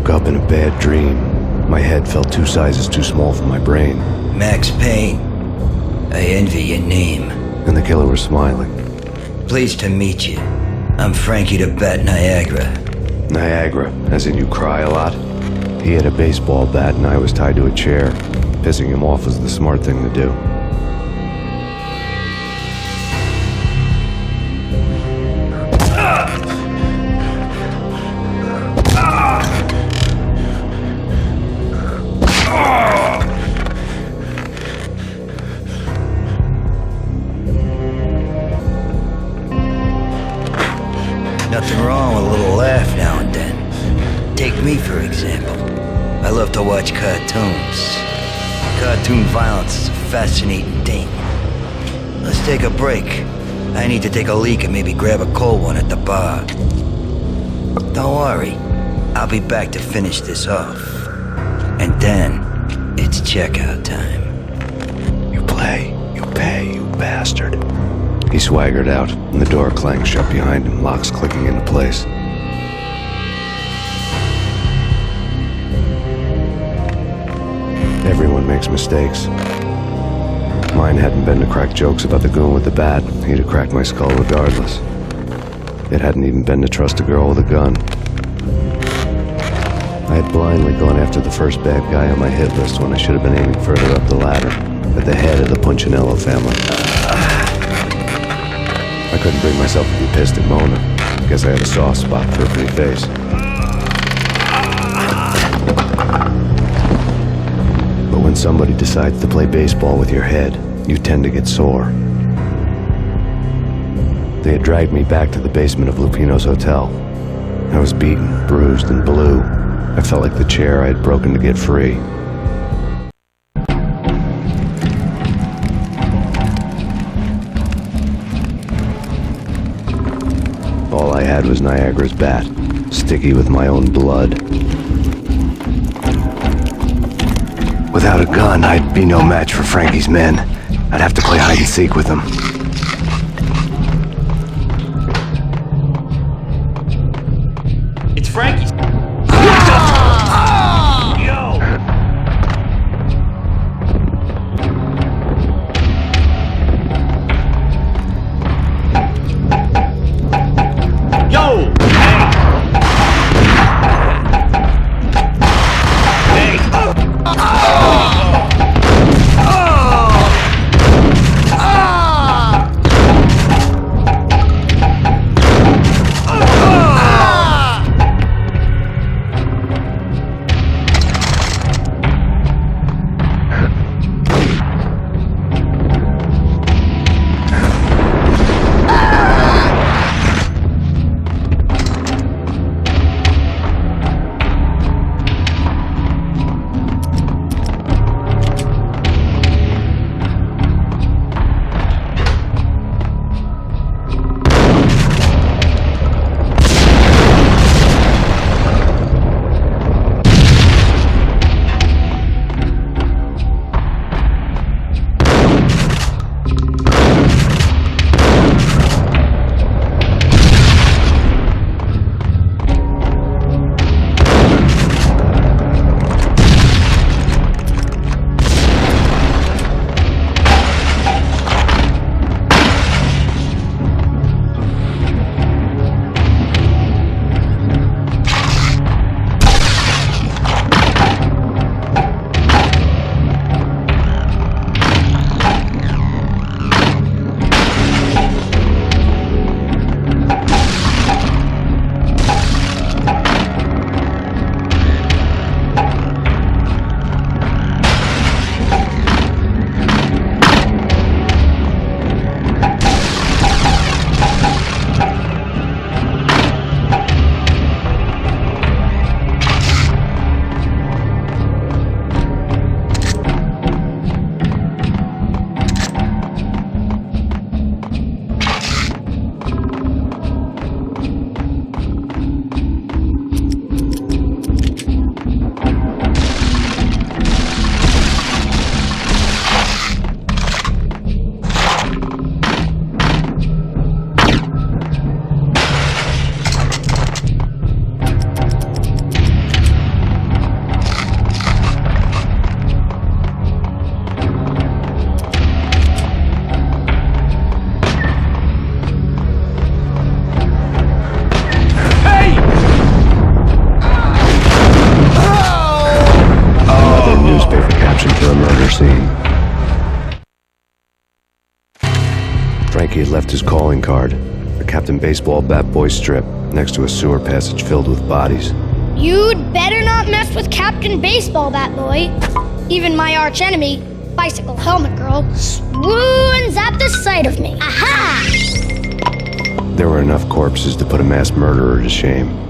woke up in a bad dream. My head felt 2 sizes too small for my brain. Max Payne. I envy your name. And the killer was smiling. Pleased to meet you. I'm Frankie the Bat Niagara. Niagara, as in you cry a lot? He had a baseball bat and I was tied to a chair. Pissing him off was the smart thing to do. Nothing wrong with a little laugh now and then. Take me, for example. I love to watch cartoons. Cartoon violence is a fascinating thing. Let's take a break. I need to take a leak and maybe grab a cold one at the bar. Don't worry. I'll be back to finish this off. And then, it's checkout time. You play, you pay, you bastard. He swaggered out, and the door clanged shut behind him, locks clicking into place. Everyone makes mistakes. Mine hadn't been to crack jokes about the goon with the bat. He'd have cracked my skull regardless. It hadn't even been to trust a girl with a gun. I had blindly gone after the first bad guy on my hit list when I should have been aiming further up the ladder, at the head of the Punchinello family. I couldn't bring myself to be pissed at Mona. Guess I had a soft spot for her pretty face. But when somebody decides to play baseball with your head, you tend to get sore. They had dragged me back to the basement of Lupino's hotel. I was beaten, bruised, and blue. I felt like the chair I had broken to get free. All I had was Niagara's bat, sticky with my own blood. Without a gun, I'd be no match for Frankie's men. I'd have to play hide and seek with them. It's Frankie's. Frankie had left his calling card, a Captain Baseball bat boy strip, next to a sewer passage filled with bodies. You'd better not mess with Captain Baseball Bat Boy. Even my archenemy, Bicycle Helmet Girl, swoons at the sight of me. Aha! There were enough corpses to put a mass murderer to shame.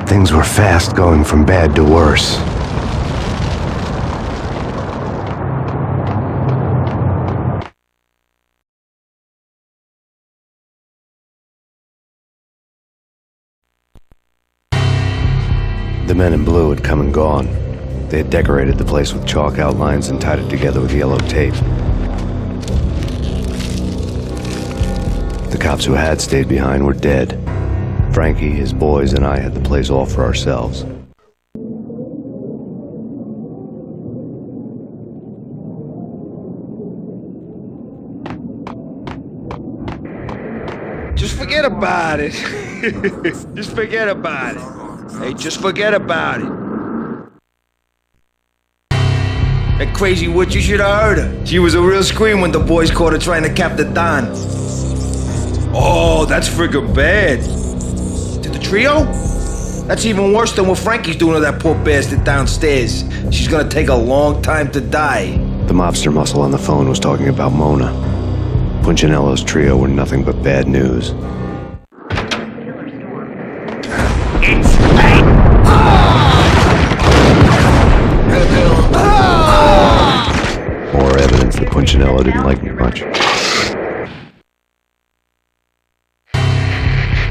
Things were fast going from bad to worse. The men in blue had come and gone. They had decorated the place with chalk outlines and tied it together with yellow tape. The cops who had stayed behind were dead. Frankie, his boys, and I had the place all for ourselves. Just forget about it. Just forget about it. Hey, just forget about it. That crazy witch, you should have heard her. She was a real scream when the boys caught her trying to cap the Don. Oh, that's friggin' bad. To the trio? That's even worse than what Frankie's doing to that poor bastard downstairs. She's gonna take a long time to die. The mobster muscle on the phone was talking about Mona. Punchinello's trio were nothing but bad news. More evidence that Punchinello didn't like me much.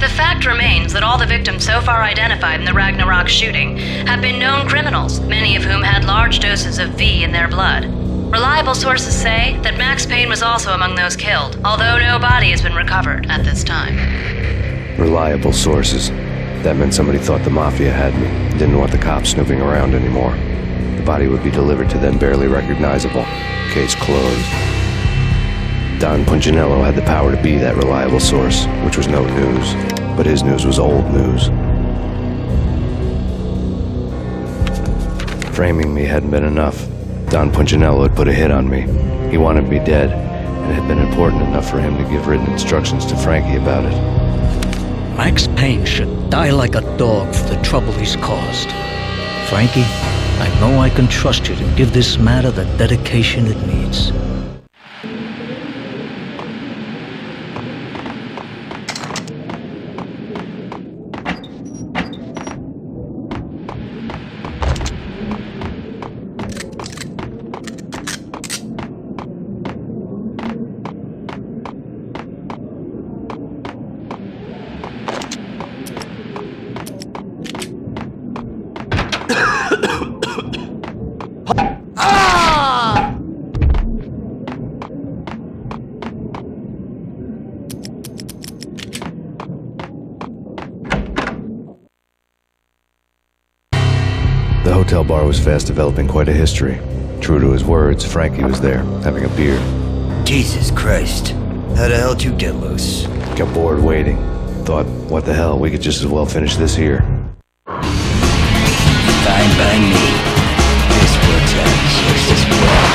The fact remains that all the victims so far identified in the Ragnarok shooting have been known criminals, many of whom had large doses of V in their blood. Reliable sources say that Max Payne was also among those killed, although no body has been recovered at this time. Reliable sources. That meant somebody thought the Mafia had me, didn't want the cops snooping around anymore. The body would be delivered to them barely recognizable. Case closed. Don Punchinello had the power to be that reliable source, which was no news, but his news was old news. Framing me hadn't been enough. Don Punchinello had put a hit on me. He wanted me dead, and it had been important enough for him to give written instructions to Frankie about it. Max Payne should die like a dog for the trouble he's caused. Frankie, I know I can trust you to give this matter the dedication it needs. hotel bar was fast developing quite a history. True to his words, Frankie was there, having a beer. Jesus Christ. How the hell did you get loose? Got bored waiting. Thought, what the hell, we could just as well finish this here. Fine by me. This works out just as well.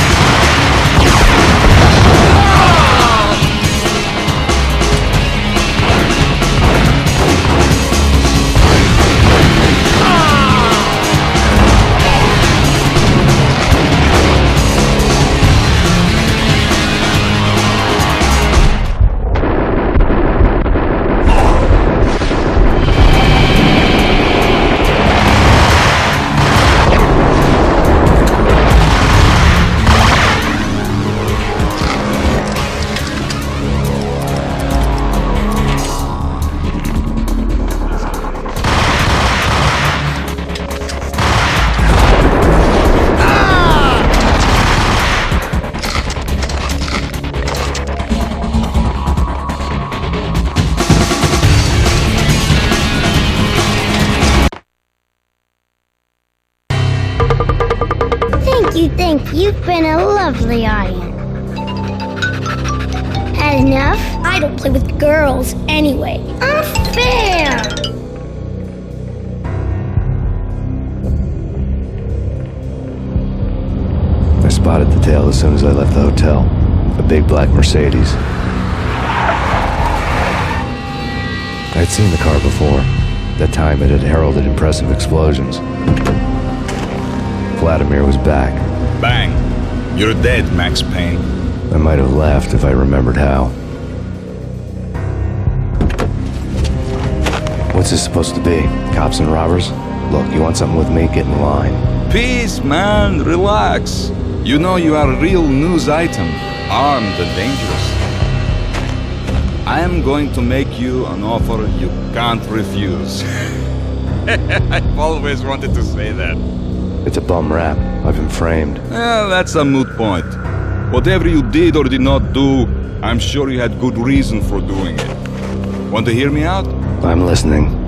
Thank you. You've been a lovely audience. Had enough? I don't play with girls anyway. Unfair! I spotted the tail as soon as I left the hotel. A big black Mercedes. I'd seen the car before. That time it had heralded impressive explosions. Vladimir was back. Bang! You're dead, Max Payne. I might have laughed if I remembered how. What's this supposed to be? Cops and robbers? Look, you want something with me? Get in line. Peace, man. Relax. You know you are a real news item. Armed and dangerous. I am going to make you an offer you can't refuse. I've always wanted to say that. It's a bum rap. I've been framed. Well, that's a moot point. Whatever you did or did not do, I'm sure you had good reason for doing it. Want to hear me out? I'm listening.